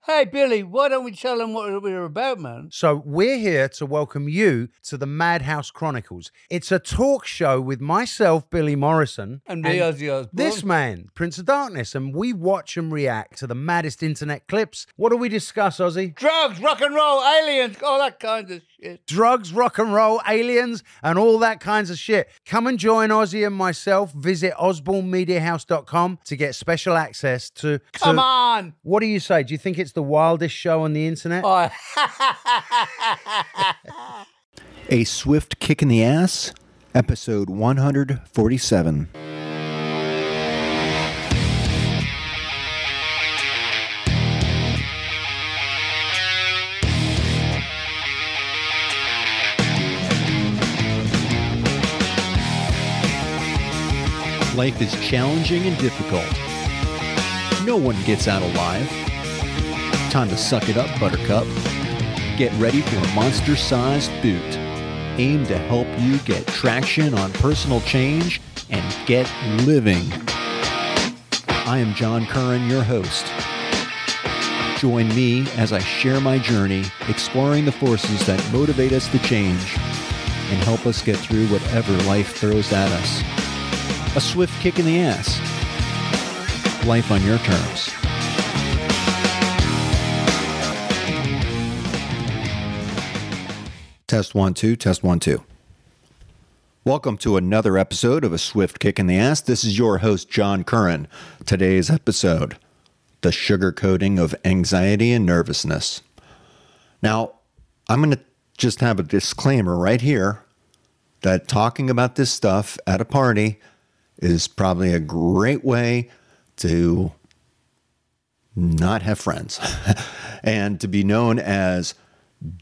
Hey, Billy, why don't we tell them what we're about, man? So we're here to welcome you to the Madhouse Chronicles. It's a talk show with myself, Billy Morrison, And me, Ozzy Osbourne. this man, Prince of Darkness, and we watch and react to the maddest internet clips. What do we discuss, Ozzy? Drugs, rock and roll, aliens, all that kind of shit. Drugs, rock and roll, aliens, and all that kinds of shit. Come and join Ozzy and myself. Visit osbornemediahouse.com to get special access to... Come on! What do you say? Do you think it's the wildest show on the internet? Oh. A Swift Kick in the Ass, episode 147. Life is challenging and difficult. No one gets out alive. Time to suck it up, Buttercup. Get ready for a monster-sized boot, aimed to help you get traction on personal change and get living. I am John Curran, your host. Join me as I share my journey, exploring the forces that motivate us to change and help us get through whatever life throws at us. A swift kick in the ass. Life on your terms. Test 1 2, test 1 2. Welcome to another episode of A Swift Kick in the Ass. This is your host, John Curran. Today's episode, the sugarcoating of anxiety and nervousness. Now, I'm going to just have a disclaimer right here that talking about this stuff at a party is probably a great way to not have friends and to be known as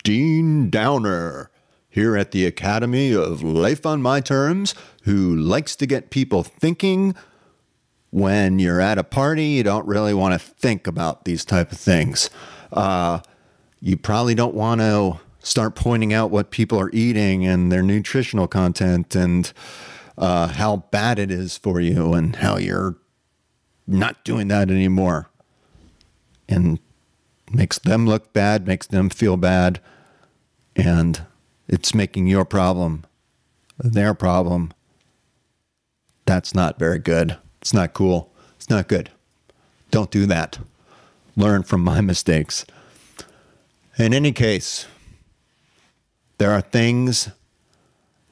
Dean Downer here at the Academy of Life on My Terms, who likes to get people thinking. When you're at a party, you don't really want to think about these type of things. You probably don't want to start pointing out what people are eating and their nutritional content and how bad it is for you and how you're not doing that anymore. And makes them look bad, makes them feel bad, and it's making your problem their problem. That's not very good. It's not cool. It's not good. Don't do that. Learn from my mistakes. In any case, there are things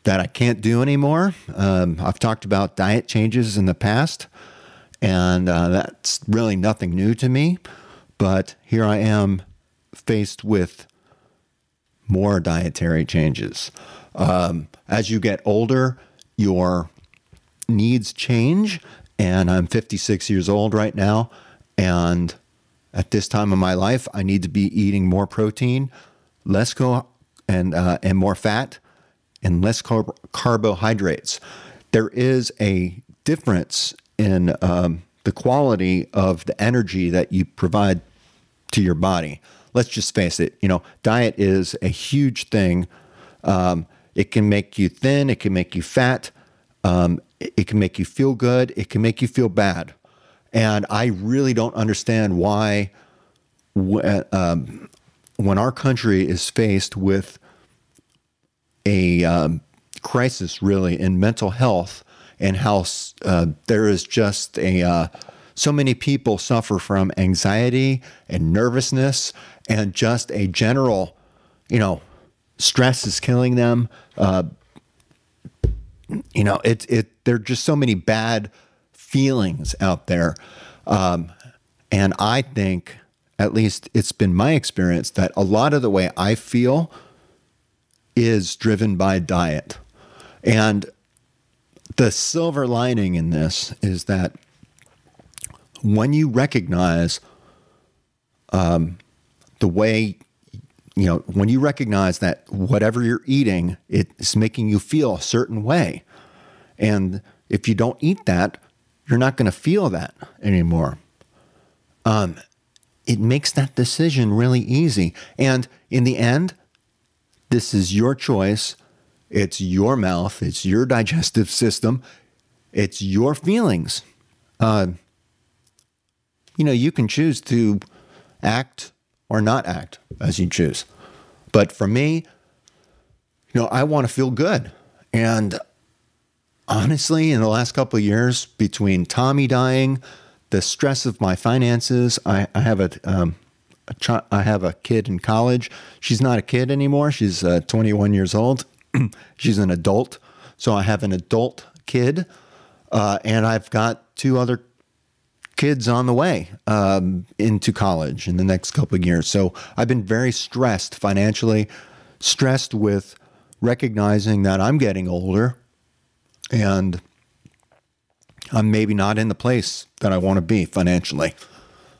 that I can't do anymore. I've talked about diet changes in the past, and that's really nothing new to me. But here I am faced with more dietary changes. As you get older, your needs change, and I'm 56 years old right now, and at this time of my life, I need to be eating more protein, less and more fat, and less carbohydrates. There is a difference in the quality of the energy that you provide to your body. Let's just face it, diet is a huge thing. It can make you thin, it can make you fat, it can make you feel good, it can make you feel bad. And I really don't understand why when our country is faced with a crisis really in mental health and how there is just so many people suffer from anxiety and nervousness and just a general, stress is killing them. There are just so many bad feelings out there. And I think, at least it's been my experience, that a lot of the way I feel is driven by diet. And the silver lining in this is that when you recognize the way, when you recognize that whatever you're eating, it's making you feel a certain way. And if you don't eat that, you're not going to feel that anymore. It makes that decision really easy. And in the end, this is your choice. It's your mouth. It's your digestive system. It's your feelings. You can choose to act or not act, as you choose. But for me, I want to feel good. And honestly, in the last couple of years, between Tommy dying, the stress of my finances, I have a kid in college. She's not a kid anymore. She's 21 years old. She's an adult. So I have an adult kid, and I've got 2 other kids on the way into college in the next couple of years. So I've been very stressed financially, stressed with recognizing that I'm getting older and I'm maybe not in the place that I want to be financially.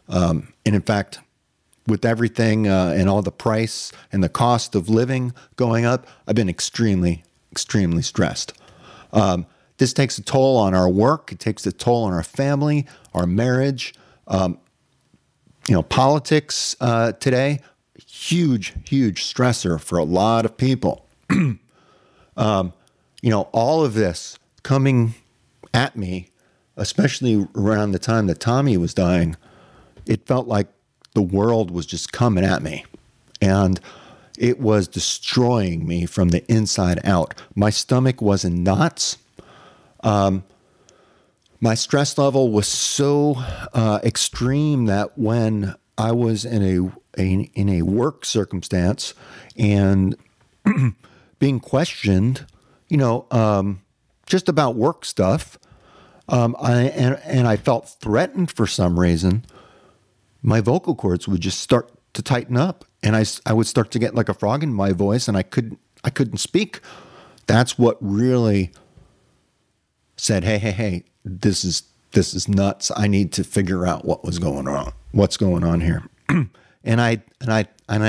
And in fact, with everything and all the price and the cost of living going up, I've been extremely, extremely stressed. This takes a toll on our work. It takes a toll on our family, our marriage. Politics today, huge, huge stressor for a lot of people. All of this coming at me, especially around the time that Tommy was dying, it felt like the world was just coming at me. And it was destroying me from the inside out. My stomach was in knots. My stress level was so extreme that when I was in a work circumstance and being questioned, just about work stuff, I felt threatened for some reason, my vocal cords would just start to tighten up, and I would start to get like a frog in my voice, and I couldn't speak. That's what really said, hey, this is nuts. I need to figure out what's going on here. and I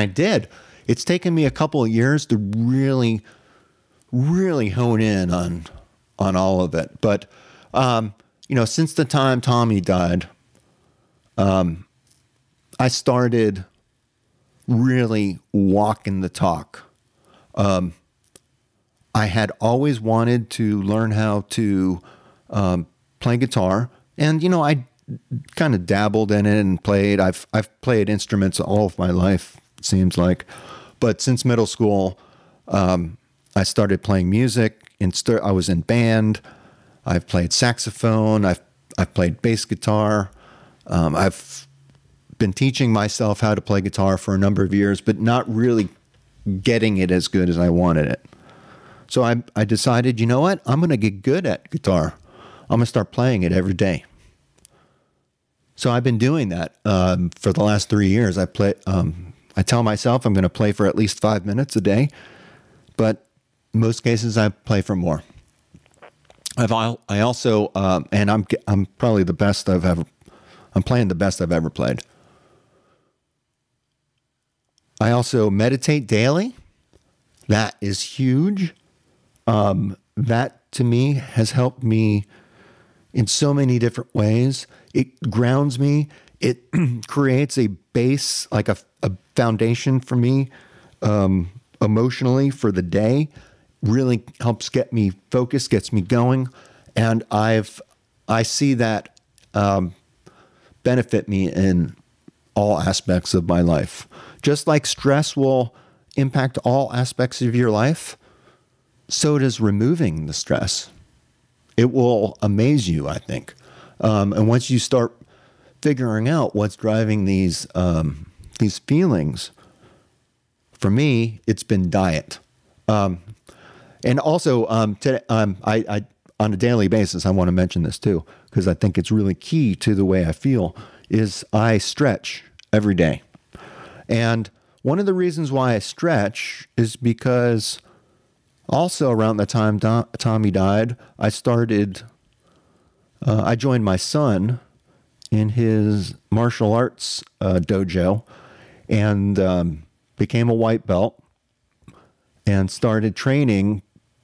did. It's taken me a couple of years to really, really hone in on all of it. But since the time Tommy died, I started really walking the talk. I had always wanted to learn how to play guitar, and I kind of dabbled in it and played. I've played instruments all of my life, it seems like, but since middle school, I started playing music. I was in band. I've played saxophone. I've played bass guitar. I've been teaching myself how to play guitar for a number of years, but not really getting it as good as I wanted it. So I decided, you know what? I'm going to get good at guitar. I'm going to start playing it every day. So I've been doing that for the last 3 years. I tell myself I'm going to play for at least 5 minutes a day, but in most cases I play for more. I also and I'm probably the best I'm playing the best I've ever played. I also meditate daily. That is huge. That to me has helped me in so many different ways. It grounds me. It creates a base, like a foundation for me emotionally for the day. Really helps get me focused, gets me going. And I see that benefit me in all aspects of my life. Just like stress will impact all aspects of your life, so does removing the stress. It will amaze you, I think. And once you start figuring out what's driving these feelings, for me, it's been diet. And also, today, I on a daily basis, I want to mention this too, because I think it's really key to the way I feel, is I stretch every day. And one of the reasons why I stretch is because also around the time Tommy died, I joined my son in his martial arts dojo and became a white belt and started training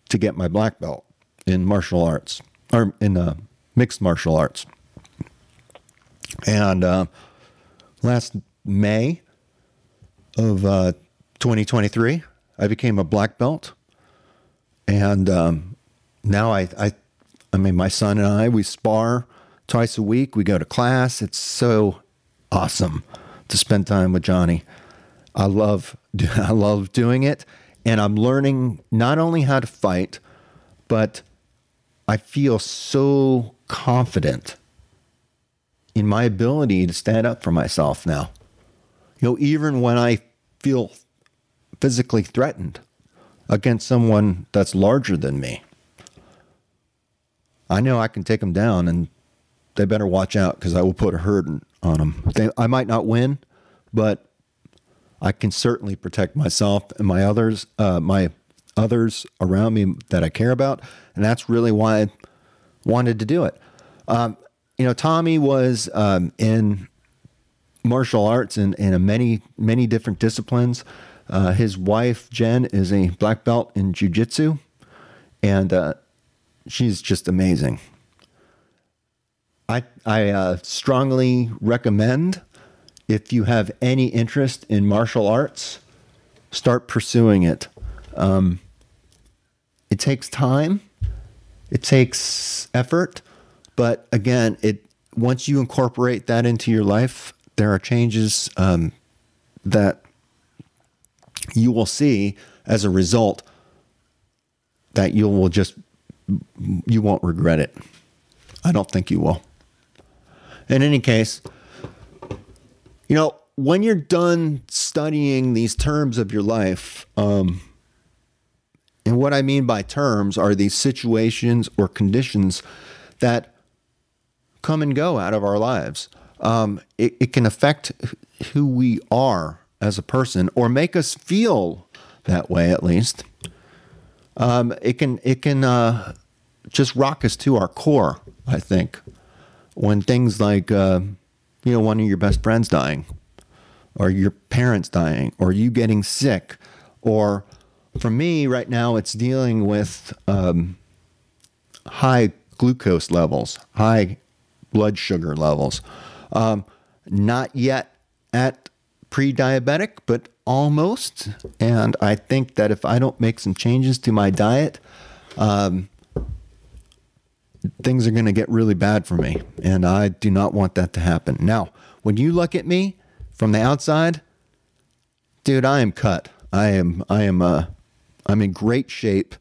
to get my black belt in martial arts, or in mixed martial arts. And last May of 2023, I became a black belt. And now I mean, my son and I, we spar twice a week. We go to class. It's so awesome to spend time with Johnny. I love I love doing it, and I'm learning not only how to fight, but I feel so confident in my ability to stand up for myself now. You know, even when I feel physically threatened against someone that's larger than me, I know I can take them down, and they better watch out because I will put a hurt on them. I might not win, but I can certainly protect myself and my others around me that I care about, and that's really why I wanted to do it. You know, Tommy was in martial arts in many different disciplines. His wife Jen is a black belt in jiu-jitsu, and she's just amazing. I strongly recommend, if you have any interest in martial arts, start pursuing it. It takes time, it takes effort, but again, once you incorporate that into your life, there are changes that you will see as a result that you won't regret it. I don't think you will. In any case, you know, when you're done studying these terms of your life, and what I mean by terms are these situations or conditions that come and go out of our lives. It can affect who we are as a person, or make us feel that way at least. It can just rock us to our core, I think, when things like one of your best friends dying, or your parents dying, or you getting sick, or for me right now, it's dealing with high glucose levels, high blood sugar levels. Not yet at pre-diabetic, but almost. And I think that if I don't make some changes to my diet, things are going to get really bad for me. And I do not want that to happen. Now, when you look at me from the outside, dude, I am cut. I'm in great shape.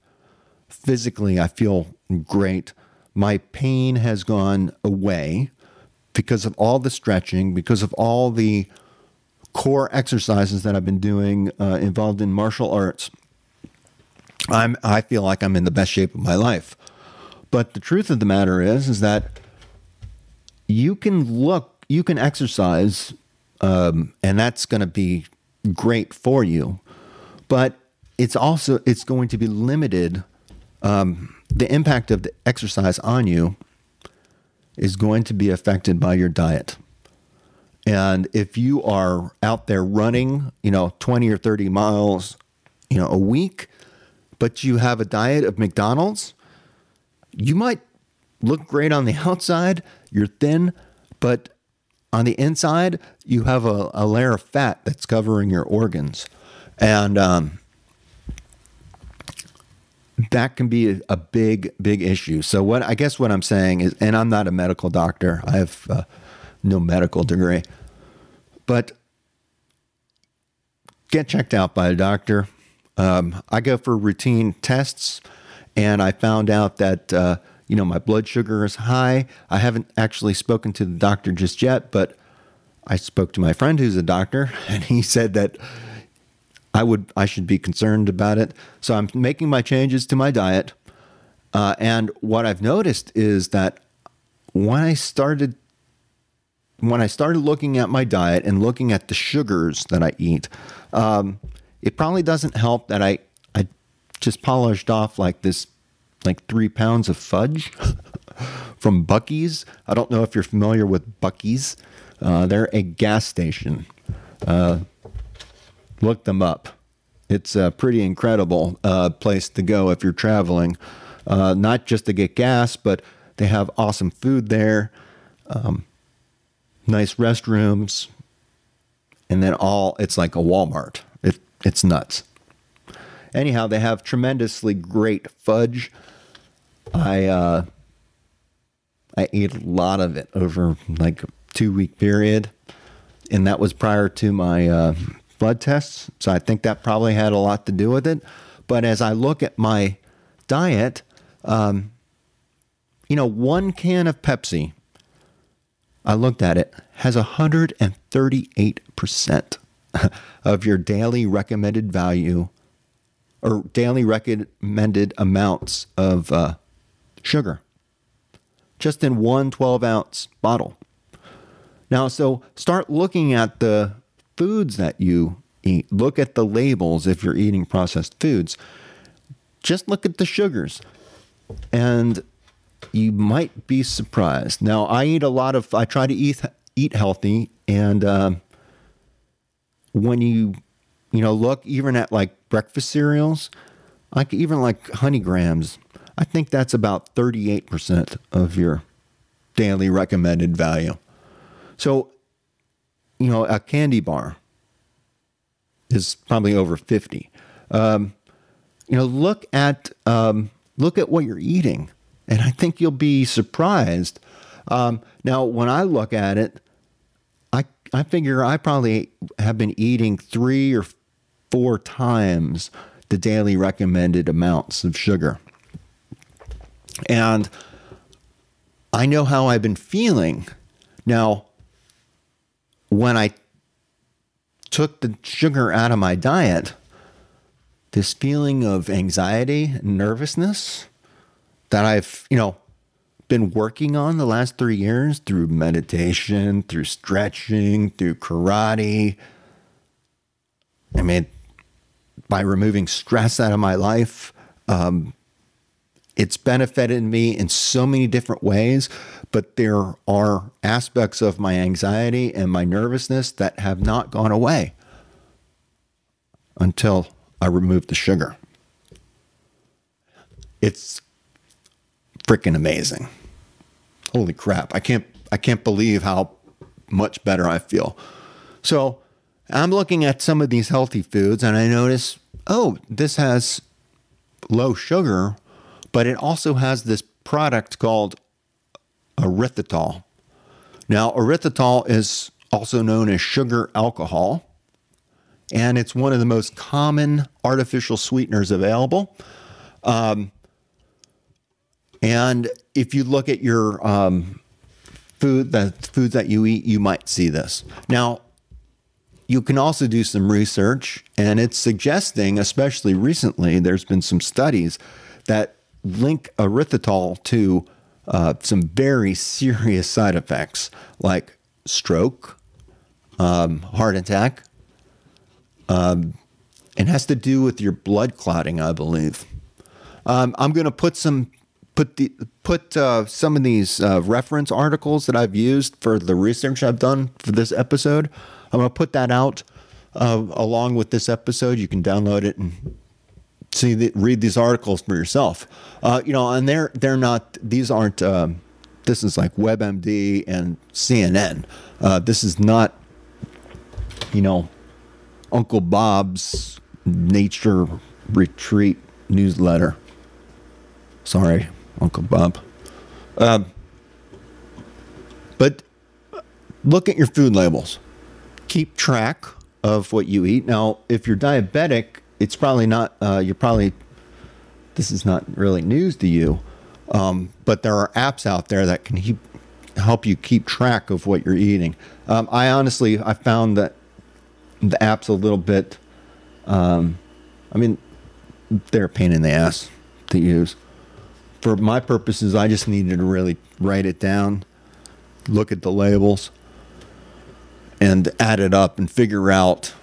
Physically, I feel great. My pain has gone away because of all the stretching, because of all the core exercises that I've been doing involved in martial arts. I feel like I'm in the best shape of my life. But the truth of the matter is that you can exercise, and that's going to be great for you, but it's going to be limited. The impact of the exercise on you is going to be affected by your diet. And if you are out there running, 20 or 30 miles, a week, but you have a diet of McDonald's, you might look great on the outside. You're thin, but on the inside, you have a layer of fat that's covering your organs. And that can be a big issue. So what I'm saying is, and I'm not a medical doctor, I have no medical degree, but get checked out by a doctor. I go for routine tests, and I found out that my blood sugar is high. I haven't actually spoken to the doctor just yet, but I spoke to my friend who's a doctor, and he said that I should be concerned about it. So I'm making my changes to my diet. And what I've noticed is that when I started looking at my diet and looking at the sugars that I eat, it probably doesn't help that I just polished off like 3 pounds of fudge from Buc-ee's. I don't know if you're familiar with Buc-ee's. They're a gas station. Look them up. It's a pretty incredible place to go if you're traveling, not just to get gas, but they have awesome food there, nice restrooms, and then it's like a Walmart. It's nuts. Anyhow, they have tremendously great fudge. I ate a lot of it over like a 2-week period, and that was prior to my blood tests, so I think that probably had a lot to do with it. But as I look at my diet, one can of Pepsi, I looked at it, has 138% of your daily recommended value or daily recommended amounts of sugar, just in one 12-ounce bottle. Now, so start looking at the foods that you eat. Look at the labels if you're eating processed foods. Just look at the sugars, and you might be surprised. Now, I try to eat healthy, and when you look even at like breakfast cereals, like even like Honey Grams, I think that's about 38% of your daily recommended value. So, a candy bar is probably over 50. Look at what you're eating, and I think you'll be surprised. Now, when I look at it, I figure I probably have been eating 3 or 4 times the daily recommended amounts of sugar. And I know how I've been feeling. Now, when I took the sugar out of my diet, this feeling of anxiety and nervousness that I've, been working on the last 3 years through meditation, through stretching, through karate. I mean, by removing stress out of my life, it's benefited me in so many different ways, but there are aspects of my anxiety and my nervousness that have not gone away until I removed the sugar. It's freaking amazing. Holy crap. I can't believe how much better I feel. So I'm looking at some of these healthy foods and I notice, this has low sugar, but it also has this product called erythritol. Now, erythritol is also known as sugar alcohol, and it's one of the most common artificial sweeteners available. And if you look at your foods that you eat, you might see this. Now, you can also do some research, and it's suggesting, especially recently, there's been some studies that link erythritol to some very serious side effects like stroke, heart attack. It has to do with your blood clotting, I believe. I'm going to put some of these reference articles that I've used for the research I've done for this episode. I'm going to put that out along with this episode. You can download it and read these articles for yourself. And they're not. These aren't. This is like WebMD and CNN. This is not. Uncle Bob's Nature Retreat newsletter. Sorry, Uncle Bob. But look at your food labels. Keep track of what you eat. Now, if you're diabetic, it's probably not, this is not really news to you, but there are apps out there that can help you keep track of what you're eating. I found that the app's a little bit, they're a pain in the ass to use. For my purposes, I just needed to really write it down, look at the labels, and add it up and figure out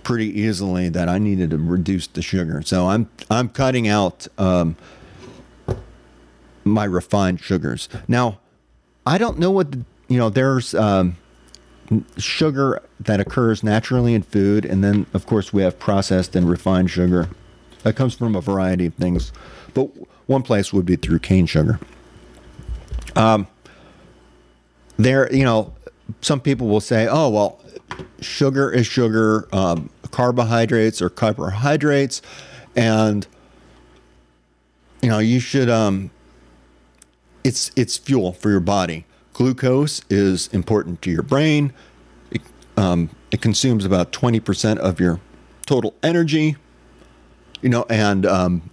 pretty easily that I needed to reduce the sugar. So I'm cutting out my refined sugars. Now, I don't know what there's sugar that occurs naturally in food, and then of course we have processed and refined sugar that comes from a variety of things. But one place would be through cane sugar. Some people will say, oh, well, sugar is sugar, carbohydrates are carbohydrates, and, you should, it's fuel for your body. Glucose is important to your brain. it consumes about 20% of your total energy. And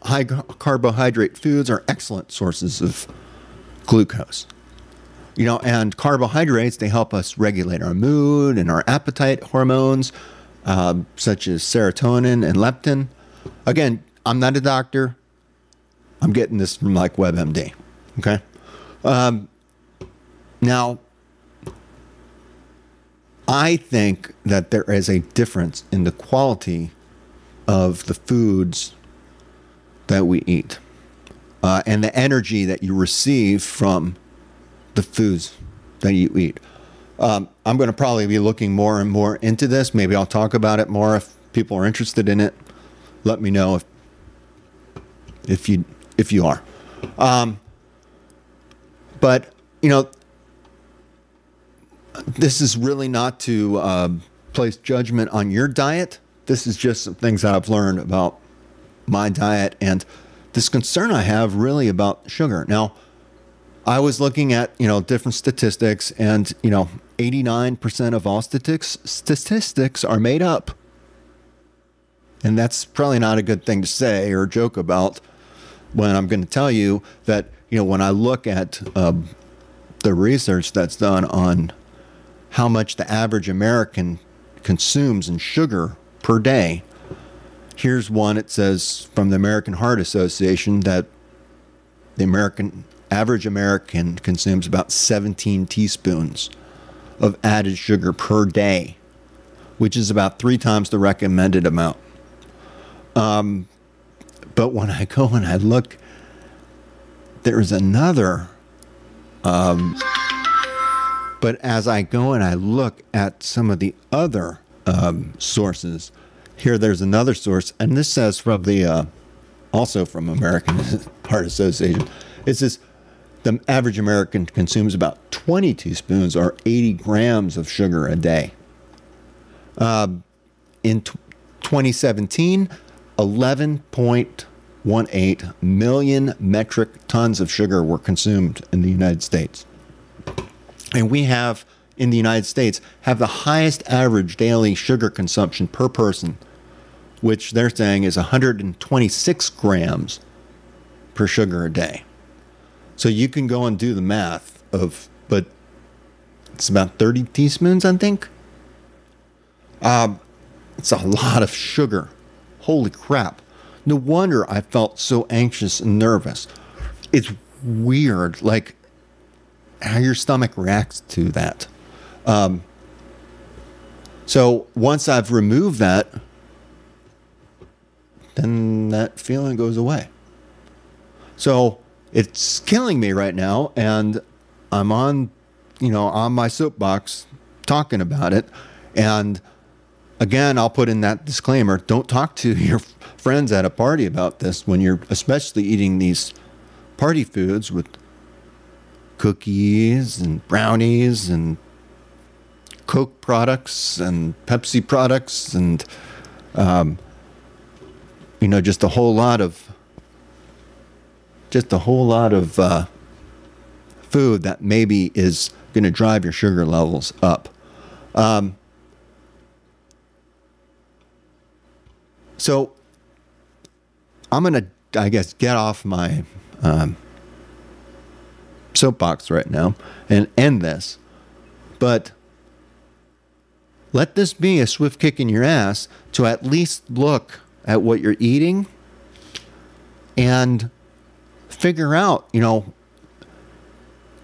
high carbohydrate foods are excellent sources of glucose. And carbohydrates, they help us regulate our mood and our appetite hormones, such as serotonin and leptin. Again, I'm not a doctor. I'm getting this from like WebMD. Okay. Now, I think that there is a difference in the quality of the foods that we eat, and the energy that you receive from the foods that you eat. I'm going to probably be looking more and more into this. Maybe I'll talk about it more if people are interested in it. Let me know if you are. But this is really not to place judgment on your diet. This is just some things that I've learned about my diet and this concern I have really about sugar. Now, I was looking at, different statistics, and, 89% of all statistics are made up. And that's probably not a good thing to say or joke about when I'm going to tell you that, when I look at the research that's done on how much the average American consumes in sugar per day. Here's one. It says from the American Heart Association that the average American consumes about 17 teaspoons of added sugar per day, which is about 3 times the recommended amount. But when I go and I look, there's another. But as I go and I look at some of the other sources, here there's another source, and this says from the also from American Heart Association. It says the average American consumes about 20 teaspoons or 80 grams of sugar a day. In 2017, 11.18 million metric tons of sugar were consumed in the United States. And we have, in the United States, have the highest average daily sugar consumption per person, which they're saying is 126 grams per sugar a day. So you can go and do the math but it's about 30 teaspoons, I think. It's a lot of sugar. Holy crap. No wonder I felt so anxious and nervous. It's weird, like how your stomach reacts to that. So once I've removed that, then that feeling goes away. So it's killing me right now, and I'm on my soapbox talking about it. And again, I'll put in that disclaimer: don't talk to your friends at a party about this when you're especially eating these party foods with cookies and brownies and Coke products and Pepsi products and just a whole lot of food that maybe is going to drive your sugar levels up. So I'm going to, I guess, get off my soapbox right now and end this. But let this be a swift kick in your ass to at least look at what you're eating and figure out,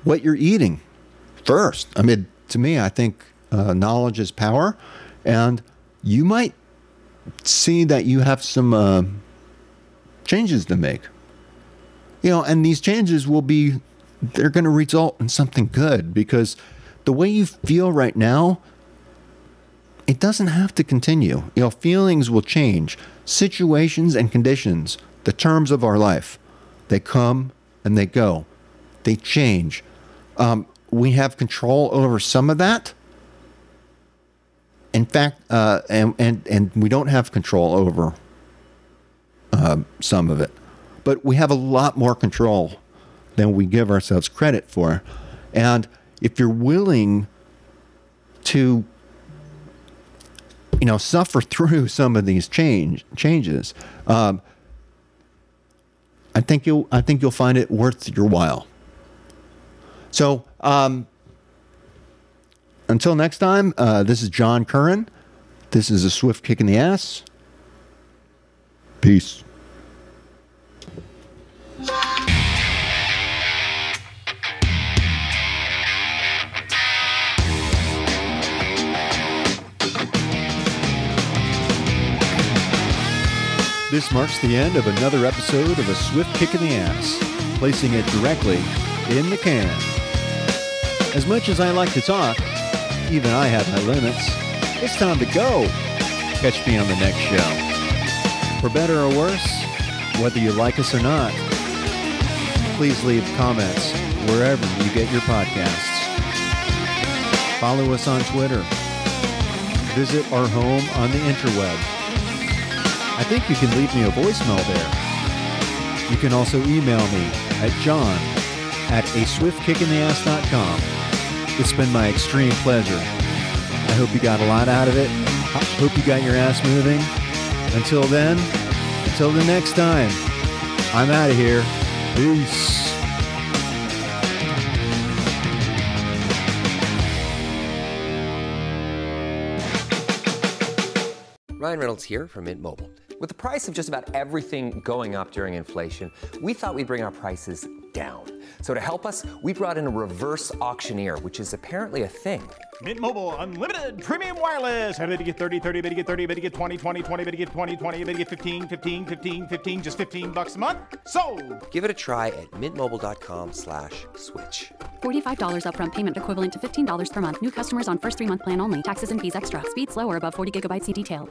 what you're eating first. I mean, to me, I think knowledge is power, and you might see that you have some changes to make. And these changes they're going to result in something good, because the way you feel right now, it doesn't have to continue. Feelings will change. Situations and conditions, the terms of our life, they come and they go. They change. We have control over some of that. In fact, and we don't have control over some of it. But we have a lot more control than we give ourselves credit for. And if you're willing to suffer through some of these changes. I think you'll find it worth your while. So until next time, this is John Curran. This is a Swift Kick in the Ass. Peace. This marks the end of another episode of A Swift Kick in the Ass, placing it directly in the can. As much as I like to talk, even I have my limits. It's time to go. Catch me on the next show. For better or worse, whether you like us or not, please leave comments wherever you get your podcasts. Follow us on Twitter. Visit our home on the interweb. I think you can leave me a voicemail there. You can also email me at john@aswiftkickintheass.com. It's been my extreme pleasure. I hope you got a lot out of it. I hope you got your ass moving. Until then, until the next time, I'm out of here. Peace. Ryan Reynolds here from Mint Mobile. With the price of just about everything going up during inflation, we thought we'd bring our prices down. So to help us, we brought in a reverse auctioneer, which is apparently a thing. Mint Mobile Unlimited Premium Wireless. How to get 30, 30, bit to get 30, bit to get 20, 20, 20, bit to get 20, 20, bit to get 15, 15, 15, 15, just $15 a month? Sold! Give it a try at mintmobile.com/switch. $45 upfront payment equivalent to $15 per month. New customers on first 3-month plan only. Taxes and fees extra. Speed slower above 40 gigabytes. See detail.